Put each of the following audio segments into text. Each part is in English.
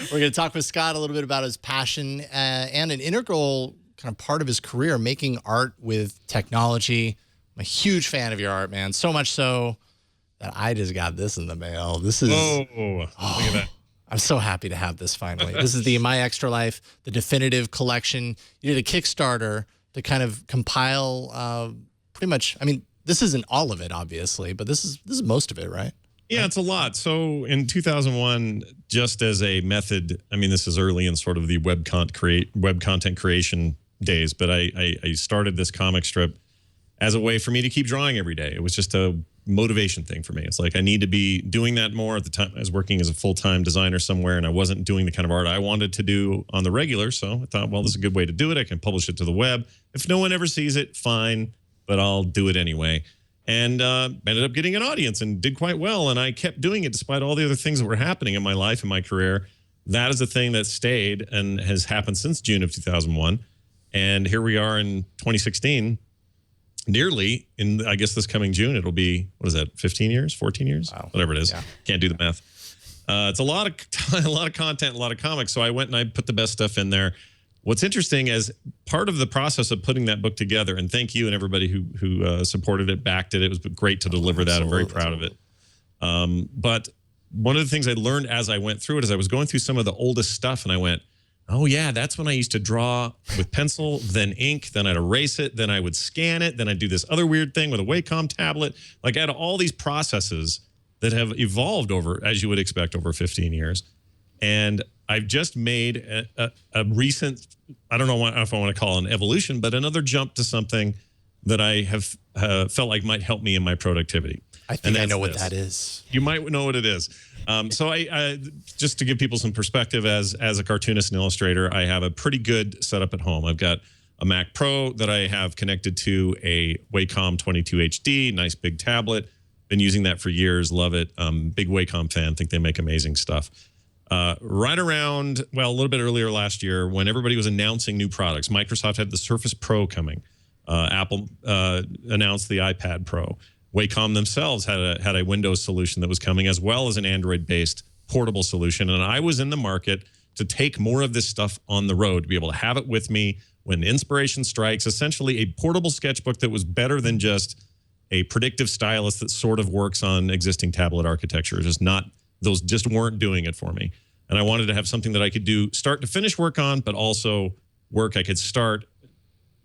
We're going to talk with Scott a little bit about his passion and an integral kind of part of his career, making art with technology. I'm a huge fan of your art, man. So much so that I just got this in the mail. This is... look at that. I'm so happy to have this finally. This is the My Extra Life, the definitive collection. You did a Kickstarter to kind of compile pretty much, I mean, this isn't all of it, obviously, but this is most of it, right? Yeah, it's a lot. So in 2001, just as a method, I mean, this is early in sort of the web content creation days, but I started this comic strip as a way for me to keep drawing every day. It was just a motivation thing for me. It's like I need to be doing that more. At the time I was working as a full-time designer somewhere, and I wasn't doing the kind of art I wanted to do on the regular. So I thought, well, this is a good way to do it. I can publish it to the web. If no one ever sees it, fine, but I'll do it anyway. And ended up getting an audience and did quite well. And I kept doing it despite all the other things that were happening in my life and my career. That is the thing that stayed and has happened since June of 2001. And here we are in 2016. Nearly in, I guess this coming June, it'll be, what is that, 15 years, 14 years? Wow. Whatever it is. Yeah. Can't do the math. It's a lot of content, a lot of comics. So I went and I put the best stuff in there. What's interesting is part of the process of putting that book together, and thank you and everybody who supported it, backed it. It was great to deliver that. I'm very proud of it. But one of the things I learned as I went through it is I was going through some of the oldest stuff, and I went, oh, yeah, that's when I used to draw with pencil, then ink, then I'd erase it, then I would scan it, then I'd do this other weird thing with a Wacom tablet. Like I had all these processes that have evolved over, as you would expect, over 15 years. And I've just made a recent, I don't know if I want to call it an evolution, but another jump to something that I have felt like might help me in my productivity. I think I know what that is. You might know what it is. So I just to give people some perspective, as a cartoonist and illustrator, I have a pretty good setup at home. I've got a Mac Pro that I have connected to a Wacom 22 HD, nice big tablet. Been using that for years, love it. Big Wacom fan, think they make amazing stuff. Right around, well, a little bit earlier last year, when everybody was announcing new products, Microsoft had the Surface Pro coming. Apple announced the iPad Pro. Wacom themselves had a Windows solution that was coming, as well as an Android-based portable solution. And I was in the market to take more of this stuff on the road, to be able to have it with me when inspiration strikes, essentially a portable sketchbook that was better than just a predictive stylus that sort of works on existing tablet architecture. Those just weren't doing it for me. And I wanted to have something that I could do start to finish work on, but also work I could start,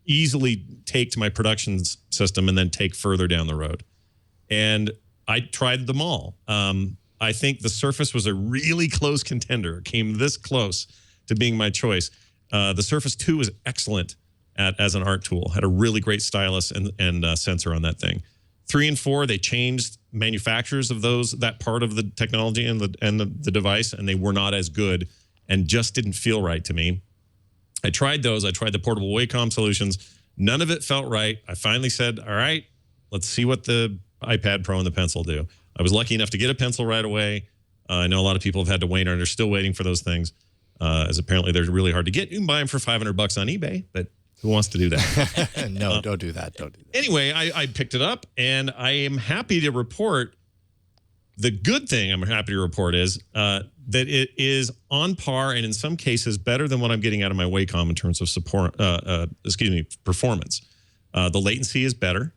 easily take to my production system, and then take further down the road. And I tried them all. I think the Surface was a really close contender. It came this close to being my choice. The Surface 2 was excellent as an art tool. Had a really great stylus and sensor on that thing. 3 and 4, they changed manufacturers of that part of the technology and the device, and they were not as good and just didn't feel right to me. I tried those. I tried the portable Wacom solutions. None of it felt right. I finally said, all right, let's see what the iPad Pro and the pencil do. I was lucky enough to get a pencil right away. I know a lot of people have had to wait, and they're still waiting for those things, as apparently they're really hard to get. You can buy them for $500 on eBay, but who wants to do that? No, don't do that. Don't do that. Anyway, I picked it up, and I am happy to report, the good thing I'm happy to report is that it is on par, and in some cases better than what I'm getting out of my Wacom in terms of performance. The latency is better.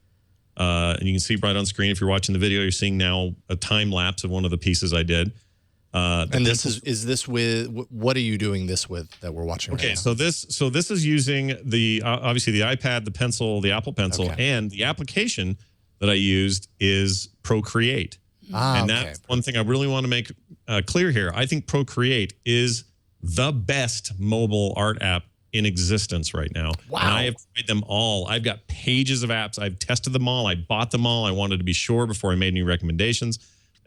And you can see right on screen, if you're watching the video, you're seeing now a time lapse of one of the pieces I did. And this is this with, what are you doing this with that we're watching right now? So this is using the obviously the iPad, the pencil, the Apple Pencil, and the application that I used is Procreate. And that's one thing I really want to make clear here. I think Procreate is the best mobile art app in existence right now. Wow. And I have tried them all. I've got pages of apps. I've tested them all. I bought them all. I wanted to be sure before I made any recommendations.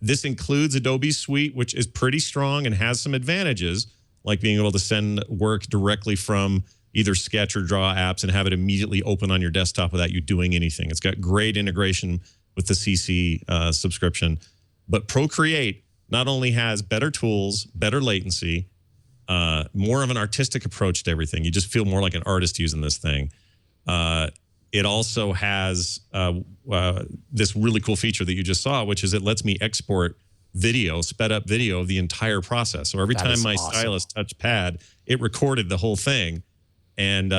This includes Adobe Suite, which is pretty strong and has some advantages, like being able to send work directly from either Sketch or Draw apps and have it immediately open on your desktop without you doing anything. It's got great integration with the CC subscription. But Procreate not only has better tools, better latency, more of an artistic approach to everything. You just feel more like an artist using this thing. It also has this really cool feature that you just saw, which is it lets me export video, sped up video of the entire process. So every time my stylus touched pad, it recorded the whole thing. And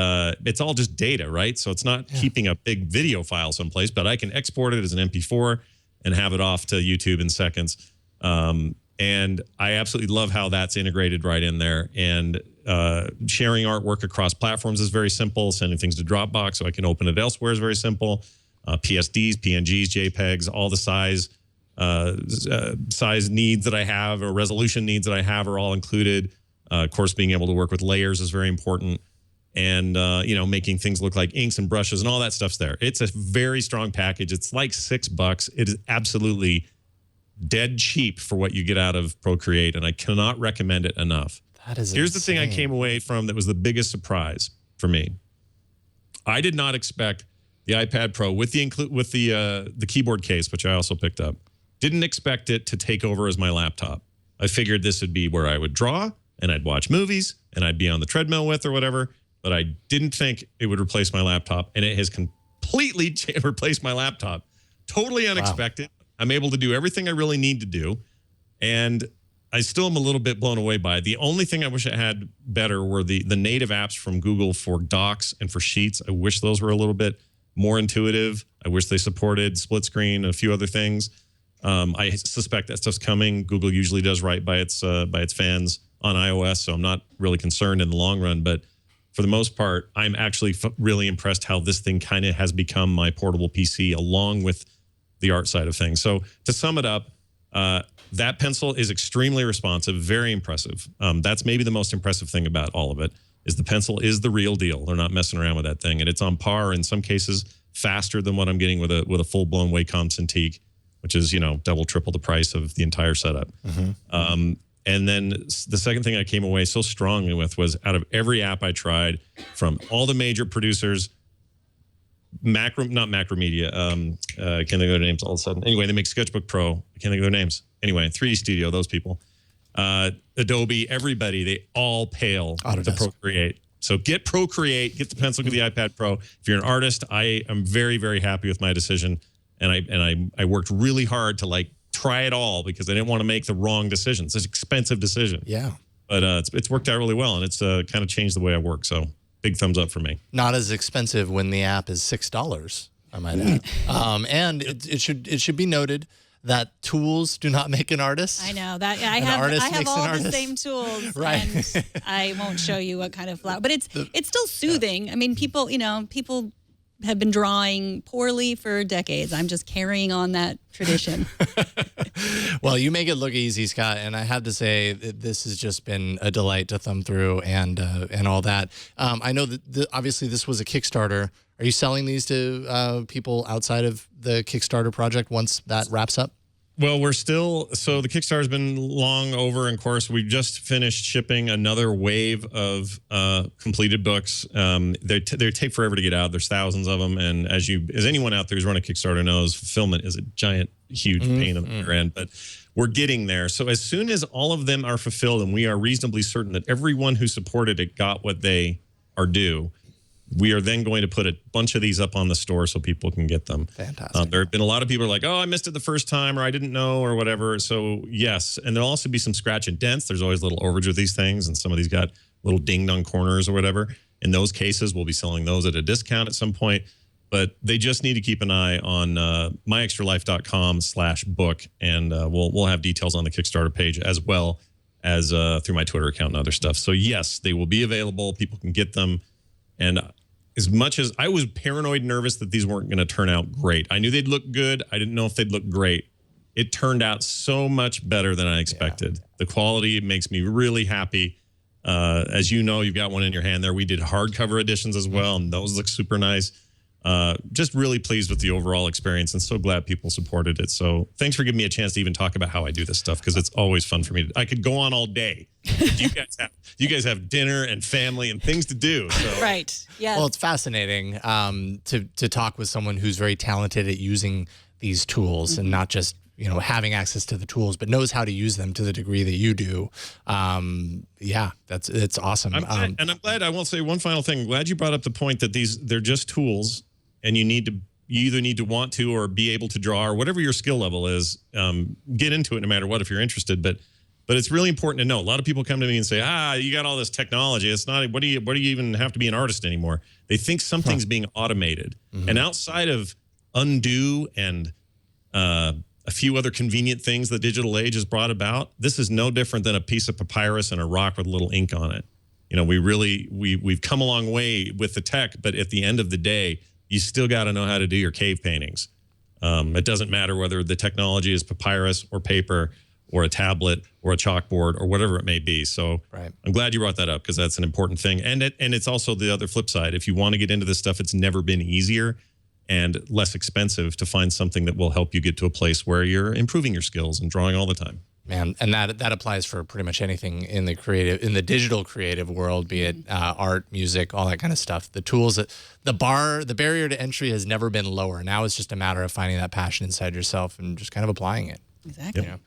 it's all just data, right? So it's not keeping a big video file someplace, but I can export it as an MP4 and have it off to YouTube in seconds. And I absolutely love how that's integrated right in there. And sharing artwork across platforms is very simple. Sending things to Dropbox so I can open it elsewhere is very simple. PSDs, PNGs, JPEGs, all the size needs that I have or resolution needs that I have are all included. Of course, being able to work with layers is very important. And, you know, making things look like inks and brushes and all that stuff's there. It's a very strong package. It's like $6. It is absolutely dead cheap for what you get out of Procreate, and I cannot recommend it enough. That is Here's insane. the thing I came away from that was the biggest surprise for me. I did not expect the iPad Pro with the keyboard case, which I also picked up. Didn't expect it to take over as my laptop. I figured this would be where I would draw and I'd watch movies and I'd be on the treadmill with or whatever. But I didn't think it would replace my laptop, and it has completely replaced my laptop. Totally unexpected. Wow. I'm able to do everything I really need to do, and I still am a little bit blown away by it. The only thing I wish I had better were the native apps from Google for Docs and for Sheets. I wish those were a little bit more intuitive. I wish they supported split screen and a few other things. I suspect that stuff's coming. Google usually does right by its fans on iOS, so I'm not really concerned in the long run, but for the most part, I'm actually really impressed how this thing kind of has become my portable PC along with the art side of things. So to sum it up, that pencil is extremely responsive, very impressive. That's maybe the most impressive thing about all of it is the pencil is the real deal. They're not messing around with that thing. And it's on par, in some cases, faster than what I'm getting with a full-blown Wacom Cintiq, which is, you know, double, triple the price of the entire setup. Mm-hmm. And then the second thing I came away so strongly with was out of every app I tried from all the major producers, not Macromedia, I can't think of their names all of a sudden. Anyway, they make Sketchbook Pro. I can't think of their names. Anyway, 3D Studio, those people. Adobe, everybody, they all pale to Procreate. So get Procreate, get the pencil, get the iPad Pro. If you're an artist, I am very, very happy with my decision. And I worked really hard to try it all because I didn't want to make the wrong decisions. It's an expensive decision. Yeah. But it's worked out really well, and it's kind of changed the way I work. So big thumbs up for me. Not as expensive when the app is $6, I might add. And it should be noted that tools do not make an artist. I know that I have all the same tools, right? And I won't show you what kind of flower, but it's still soothing. I mean, people have been drawing poorly for decades. I'm just carrying on that tradition. Well, you make it look easy, Scott, and I have to say that this has just been a delight to thumb through and all that. I know that obviously this was a Kickstarter. Are you selling these to people outside of the Kickstarter project once that wraps up? Well, so the Kickstarter's been long over, and of course, we just finished shipping another wave of completed books. They take forever to get out. There's thousands of them, and as anyone out there who's run a Kickstarter knows, fulfillment is a giant, huge pain on their end, but we're getting there. So as soon as all of them are fulfilled, and we are reasonably certain that everyone who supported it got what they are due, we are then going to put a bunch of these up on the store so people can get them. Fantastic. There have been a lot of people who are like, oh, I missed it the first time, or I didn't know, or whatever. So yes, and there'll also be some scratch and dents. There's always little overage with these things, and some of these got little dinged on corners or whatever. In those cases, we'll be selling those at a discount at some point. But they just need to keep an eye on myextralife.com/book, and we'll have details on the Kickstarter page as well as through my Twitter account and other stuff. So yes, they will be available. People can get them. And as much as I was paranoid nervous that these weren't going to turn out great, I knew they'd look good. I didn't know if they'd look great. It turned out so much better than I expected. Yeah. The quality makes me really happy. As you know, you've got one in your hand there. We did hardcover editions as well, and those look super nice. Just really pleased with the overall experience, and so glad people supported it. So thanks for giving me a chance to even talk about how I do this stuff, because it's always fun for me. I could go on all day. You guys have dinner and family and things to do. So. Right. Yeah. Well, it's fascinating to talk with someone who's very talented at using these tools and not just having access to the tools, but knows how to use them to the degree that you do. Yeah, it's awesome. And I'm glad. I will say one final thing. I'm glad you brought up the point that they're just tools, and you need to you either need to want to or be able to draw, or whatever your skill level is. Get into it no matter what if you're interested. But it's really important to know. A lot of people come to me and say, you got all this technology. It's not, what do you even have to be an artist anymore? They think something's being automated. And outside of undo and a few other convenient things the digital age has brought about, this is no different than a piece of papyrus and a rock with a little ink on it. You know, we've come a long way with the tech, but at the end of the day, you still got to know how to do your cave paintings. It doesn't matter whether the technology is papyrus or paper or a tablet or a chalkboard or whatever it may be. So I'm glad you brought that up, because that's an important thing. And it's also the other flip side. If you want to get into this stuff, it's never been easier and less expensive to find something that will help you get to a place where you're improving your skills and drawing all the time. Man, and that applies for pretty much anything in the digital creative world, be it art, music, all that kind of stuff. The tools, the barrier to entry has never been lower. Now it's just a matter of finding that passion inside yourself and just kind of applying it. Exactly. You know?